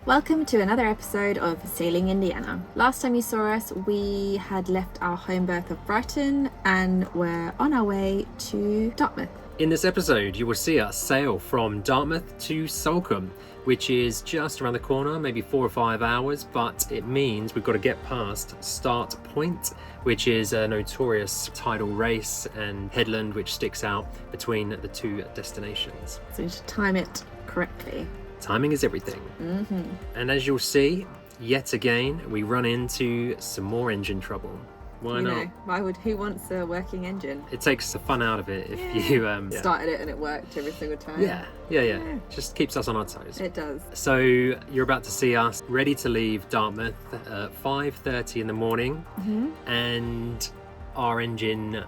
Welcome to another episode of Sailing Indiana. Last time you saw us, we had left our home berth of Brighton and were on our way to Dartmouth. In this episode, you will see us sail from Dartmouth to Salcombe, which is just around the corner, maybe 4 or 5 hours, but it means we've got to get past Start Point, which is a notorious tidal race and headland which sticks out between the two destinations. So you should time it correctly. Timing is everything. And as you'll see, yet again, we run into some more engine trouble. Why not? Who wants a working engine? It takes the fun out of it if you started it and it worked every single time. Yeah. Just keeps us on our toes. It does. So you're about to see us ready to leave Dartmouth at 5:30 in the morning, and our engine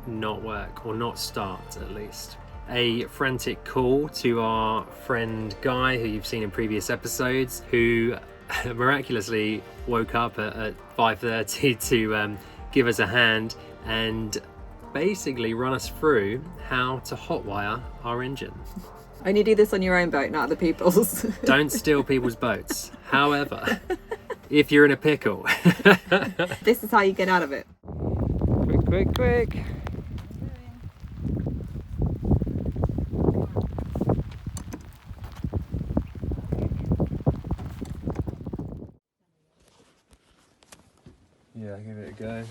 not work, or not start at least. A frantic call to our friend Guy, who you've seen in previous episodes, who miraculously woke up at 5:30 to give us a hand and basically run us through how to hotwire our engine. Only do this on your own boat, not other people's. Don't steal people's boats. However, if you're in a pickle, this is how you get out of it. Quick. Yeah, give it a go.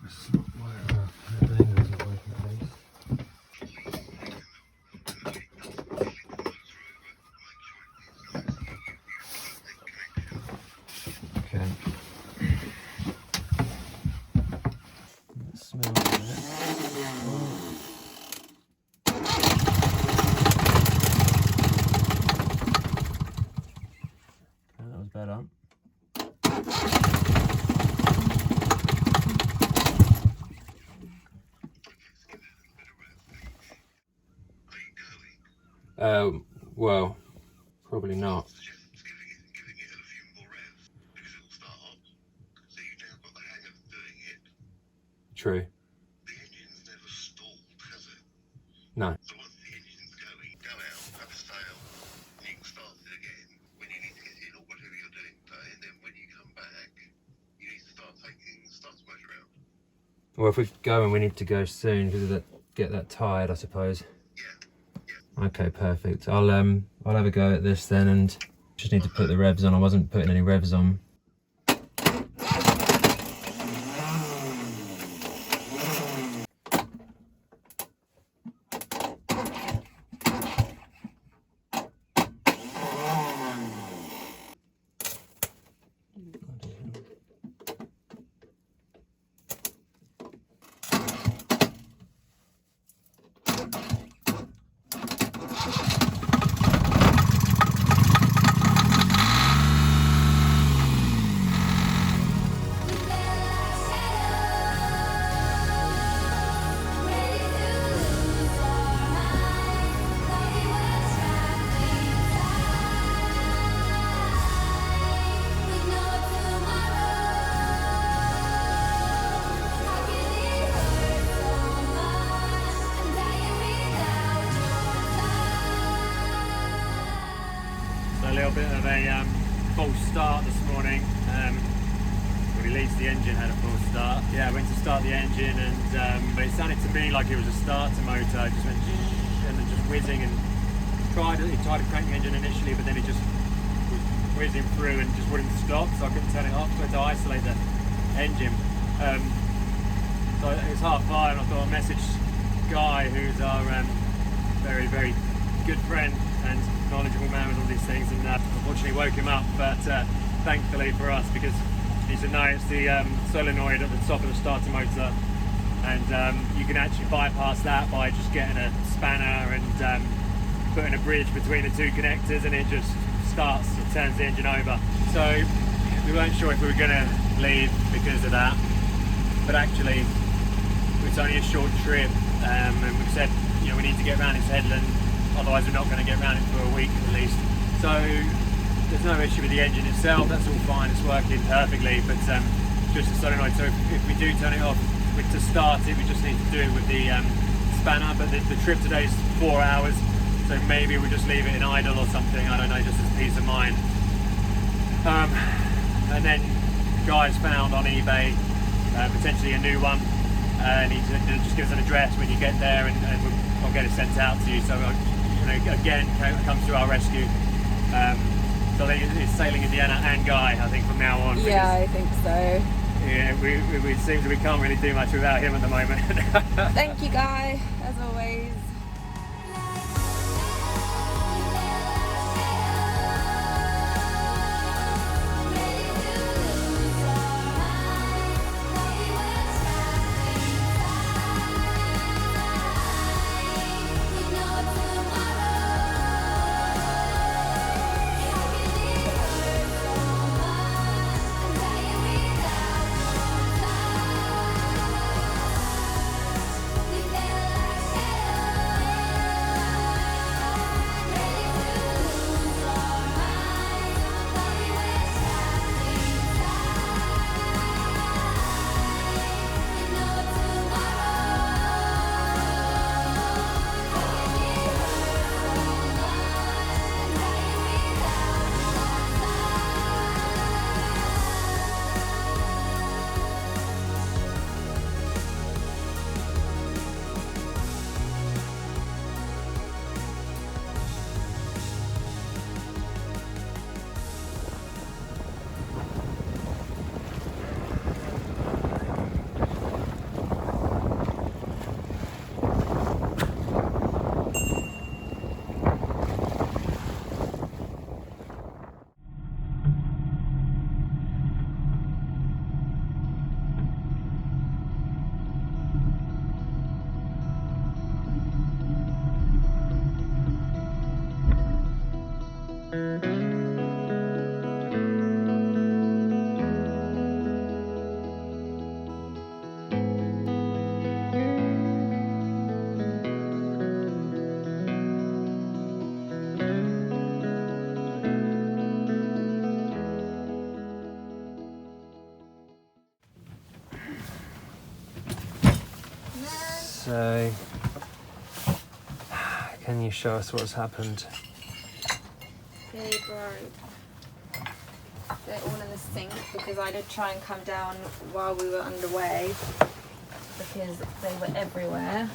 It's not working. The angle isn't working at least. Okay. Let's smell it. That was better. Well, probably not. Giving it a few more revs because it will start. So you've now got the hang of doing it. True. The engine's never stalled, has it? No. So once the engine's going, go out, have a sail, and you can start it again when you need to get in or whatever you're doing today. And then when you come back, you need to start taking the starts motor out. Well, if we go and we need to go soon because get that tired, I suppose. Okay, perfect. I'll have a go at this then, and just need to put the revs on. I wasn't putting any revs on. A little bit of a false start this morning. Well, at least the engine had a false start. Yeah, I went to start the engine, and but it sounded to me like it was a starter motor. It just went and then just whizzing, and tried to crank the engine initially, but then it just was whizzing through and just wouldn't stop, so I couldn't turn it off. So I had to isolate the engine. So it was 5:30, and I thought I'd message Guy, who's our very, very good friend and knowledgeable man with all these things, and unfortunately woke him up, but thankfully for us, because you should know it's the solenoid at the top of the starter motor, and you can actually bypass that by just getting a spanner and putting a bridge between the two connectors, and it just turns the engine over. So we weren't sure if we were going to leave because of that, but actually it's only a short trip, and we've said, you know, we need to get around this headland, otherwise we're not going to get around it for a week at least. So there's no issue with the engine itself, that's all fine, it's working perfectly, but just the solenoid. So if we do turn it off to start it, we just need to do it with the spanner. But the trip today is 4 hours, so maybe we'll just leave it in idle or something, I don't know, just as peace of mind. And then guys found on eBay potentially a new one, and he just give us an address when you get there, and I'll get it sent out to you. So you know, again, comes to our rescue. So I think it's Sailing Indiana and Guy, I think, from now on. Yeah, I think so. Yeah, it seems that we can't really do much without him at the moment. Thank you, Guy, as always. So, can you show us what's happened? They broke. They're all in the sink because I did try and come down while we were underway because they were everywhere.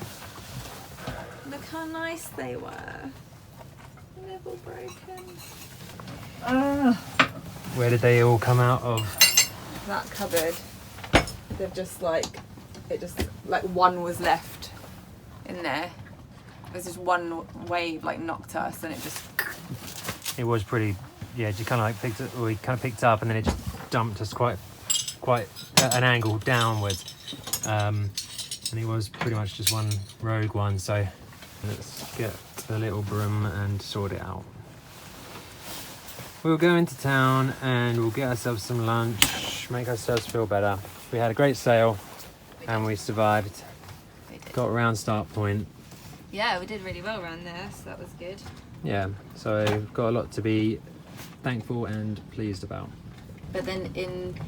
Look how nice they were. They're all broken. Where did they all come out of? That cupboard. They've just like, one was left in there. There's just one wave like knocked us and it just... It was pretty, yeah, you kind of like picked it, we kind of picked up and then it just dumped us quite an angle downwards. And it was pretty much just one rogue one, so let's get the little broom and sort it out. We'll go into town and we'll get ourselves some lunch, make ourselves feel better. We had a great sail and we survived. We did. Got around start point. Yeah, we did really well around there, so that was good. Yeah, so we've got a lot to be thankful and pleased about. But then in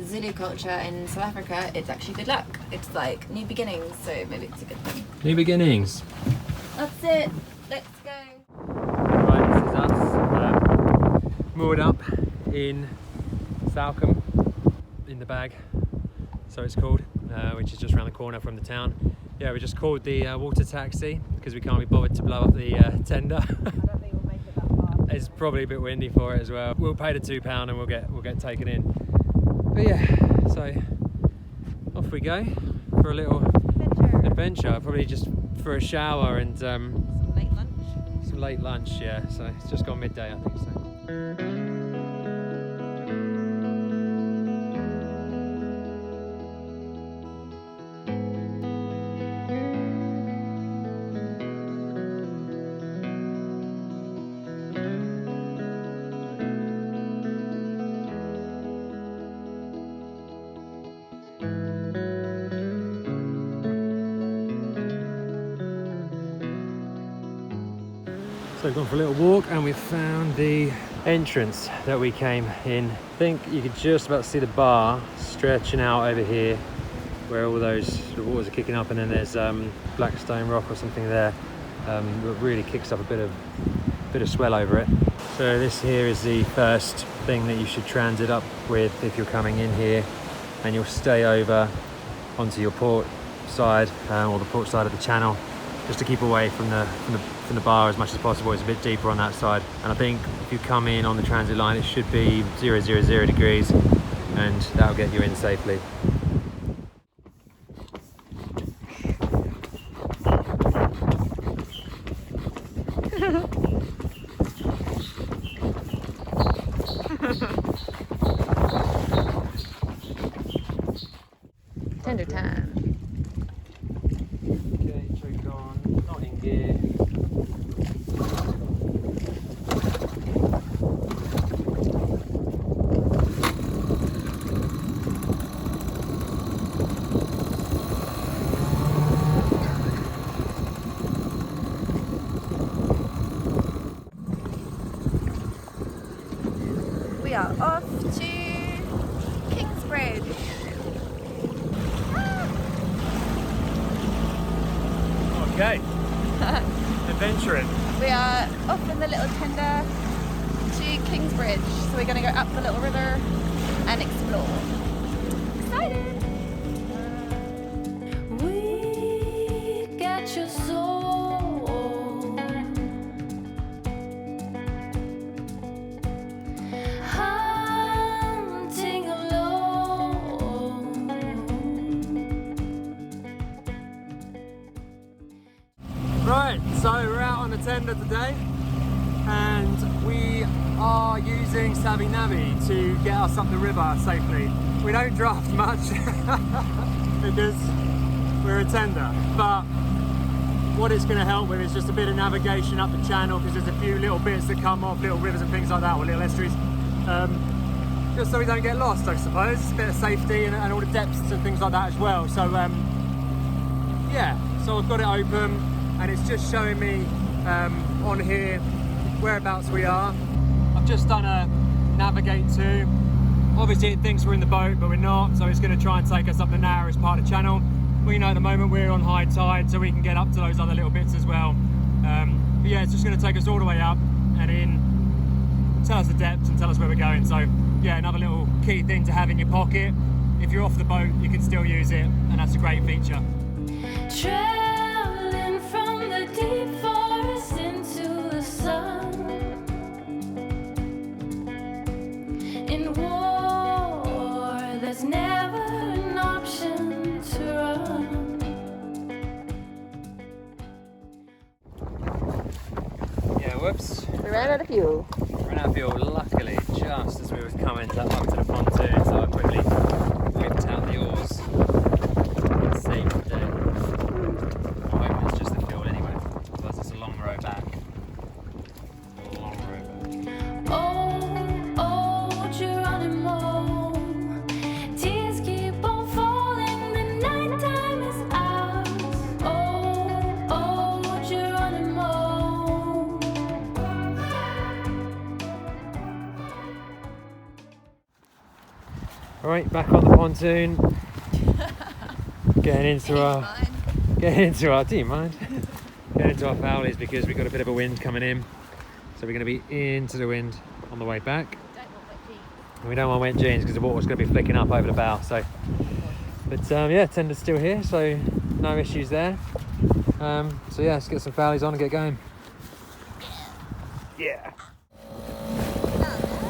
Zulu culture in South Africa, it's actually good luck. It's like new beginnings, so maybe it's a good thing. New beginnings. That's it. Let's go. Right, this is us moored up in Salcombe, in the bag, so it's called, which is just around the corner from the town. Yeah, we just called the water taxi because we can't be bothered to blow up the tender. I don't think we'll make it that far. It's probably a bit windy for it as well. We'll pay the £2 and we'll get taken in. But yeah, so off we go for a little adventure. Probably just for a shower and Some late lunch. some late lunch. Yeah, so it's just gone midday, I think so. So we've gone for a little walk and we've found the entrance that we came in. I think you could just about see the bar stretching out over here where all those sort of waters are kicking up, and then there's black stone rock or something there that really kicks up a bit of swell over it. So this here is the first thing that you should transit up with if you're coming in here, and you'll stay over onto your port side or the port side of the channel, just to keep away from the bar as much as possible. It's a bit deeper on that side, and I think if you come in on the transit line it should be 000 degrees, and that'll get you in safely. Tender time. Okay, choke on, not in gear. We are off to Kingsbridge. Okay, adventuring. We are off in the little tender to Kingsbridge, so we're going to go up the little river and explore. Excited! We got your soul, hunting alone. Right, so we're out on the tender today, and we are using Navvy to get us up the river safely. We don't draft much because we're a tender, but what it's going to help with is just a bit of navigation up the channel, because there's a few little bits that come off, little rivers and things like that, or little estuaries, just so we don't get lost, I suppose. It's a bit of safety and all the depths and things like that as well. So yeah, so I've got it open and it's just showing me on here whereabouts we are. I've just done a navigate to. Obviously it thinks we're in the boat, but we're not, so it's going to try and take us up the narrowest part of the channel. We know at the moment we're on high tide, so we can get up to those other little bits as well. But yeah, it's just going to take us all the way up and in, tell us the depth and tell us where we're going. So yeah, another little key thing to have in your pocket. If you're off the boat, you can still use it, and that's a great feature. Traveling from the deep forest into the sun. In war, there's never an option to run. Yeah, whoops. We ran out of fuel. Ran out of fuel, luckily, just as we were coming up to the pontoon, so I quickly whipped out the oars. Saved the day. I'm hoping it's just the fuel anyway, plus it's a long row back. A long row back. Oh, Geronimo, tears keep on falling, the nighttime is ours. Oh, Geronimo. Alright, back on the pontoon. Getting into our, do you mind? Getting into our fowlies because we've got a bit of a wind coming in. So we're going to be into the wind on the way back. And we don't want wet jeans because the water's going to be flicking up over the bow. So, but yeah, tender's still here, so no issues there. So yeah, let's get some fowlies on and get going. Yeah.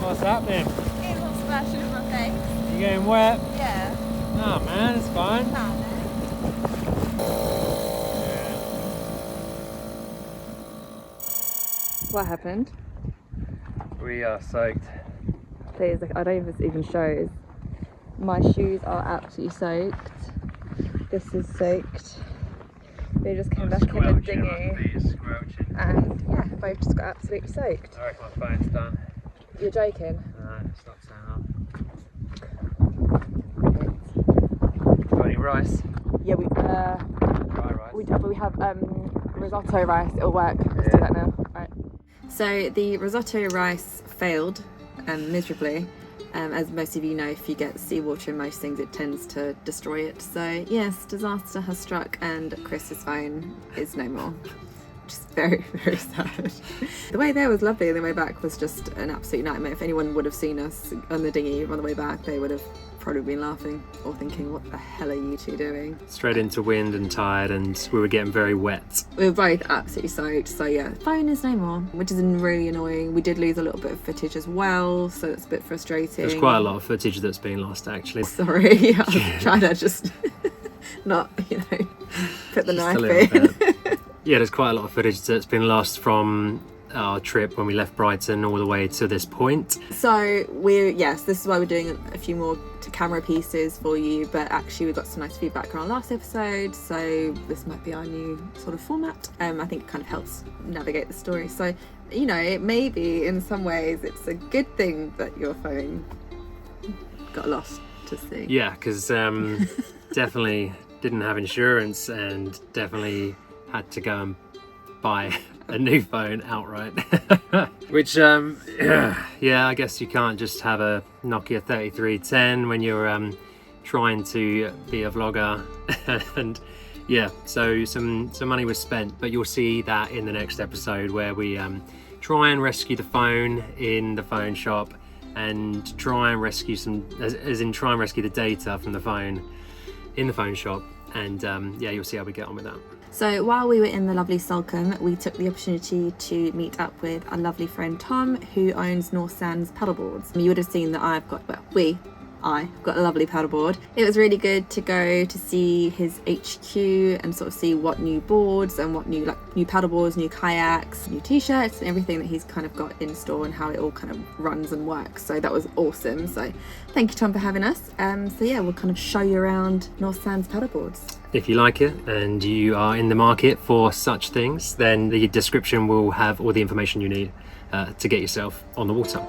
What's happening? It was splashing in my face. You getting wet? Yeah. Oh man, it's fine. What happened? We are soaked. Please, like, I don't know if it even shows. My shoes are absolutely soaked. This is soaked. They just came back in the dinghy. And yeah, both just got absolutely soaked. I reckon my phone's done. You're joking? No, it's not turning up. Got any rice? Yeah, we Dry rice. we have risotto rice. It'll work. Let's do that now. Alright. So the risotto rice failed miserably. As most of you know, if you get seawater in most things, it tends to destroy it. So yes, disaster has struck and Chris's phone is no more. Just very, very sad. The way there was lovely and the way back was just an absolute nightmare. If anyone would have seen us on the dinghy on the way back, they would have probably been laughing or thinking, what the hell are you two doing? Straight into wind and tide, and we were getting very wet. We were both absolutely soaked, so yeah, phone is no more, which is really annoying. We did lose a little bit of footage as well, so it's a bit frustrating. There's quite a lot of footage that's been lost, actually. Sorry, I was trying to just not, put the knife in. Yeah, there's quite a lot of footage that's been lost from our trip when we left Brighton all the way to this point. So this is why we're doing a few more camera pieces for you, but actually we got some nice feedback on our last episode, so this might be our new sort of format. I think it kind of helps navigate the story. So, maybe in some ways it's a good thing that your phone got lost to sea. Yeah, because definitely didn't have insurance and definitely had to go and buy a new phone outright. Which I guess you can't just have a Nokia 3310 when you're trying to be a vlogger. And yeah, so some money was spent, but you'll see that in the next episode where we try and rescue the phone in the phone shop and try and rescue try and rescue the data from the phone in the phone shop. And you'll see how we get on with that. So while we were in the lovely Salcombe, we took the opportunity to meet up with our lovely friend Tom, who owns NorthSands Paddleboards. You would have seen that I've got a lovely paddleboard. It was really good to go to see his HQ and sort of see what new boards and what new paddleboards, new kayaks, new t-shirts and everything that he's kind of got in store and how it all kind of runs and works. So that was awesome. So thank you, Tom, for having us. We'll kind of show you around NorthSands Paddleboards. If you like it and you are in the market for such things, then the description will have all the information you need to get yourself on the water.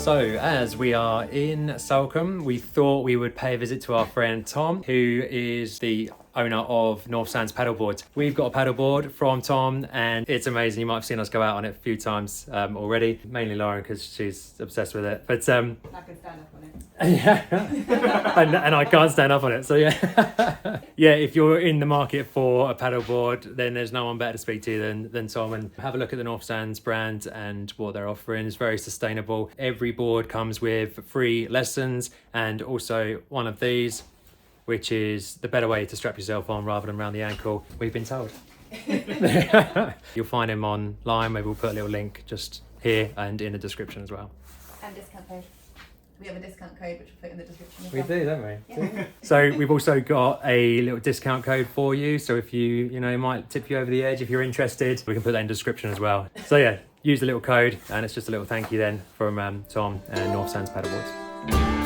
So as we are in Salcombe, we thought we would pay a visit to our friend Tom, who is the owner of NorthSands Paddleboards. We've got a paddleboard from Tom and it's amazing. You might have seen us go out on it a few times already, mainly Lauren because she's obsessed with it. But I can stand up on it. Yeah, and I can't stand up on it. So yeah, yeah. If you're in the market for a paddleboard, then there's no one better to speak to than Tom. And have a look at the NorthSands brand and what they're offering. It's very sustainable. Every board comes with free lessons and also one of these, which is the better way to strap yourself on rather than around the ankle, we've been told. You'll find him online. Maybe we'll put a little link just here and in the description as well. And discount code. We have a discount code which we'll put in the description as We well. do, don't we? Yeah. So we've also got a little discount code for you. So if it might tip you over the edge if you're interested, we can put that in the description as well. So yeah, use the little code and it's just a little thank you then from Tom and NorthSands Paddleboards.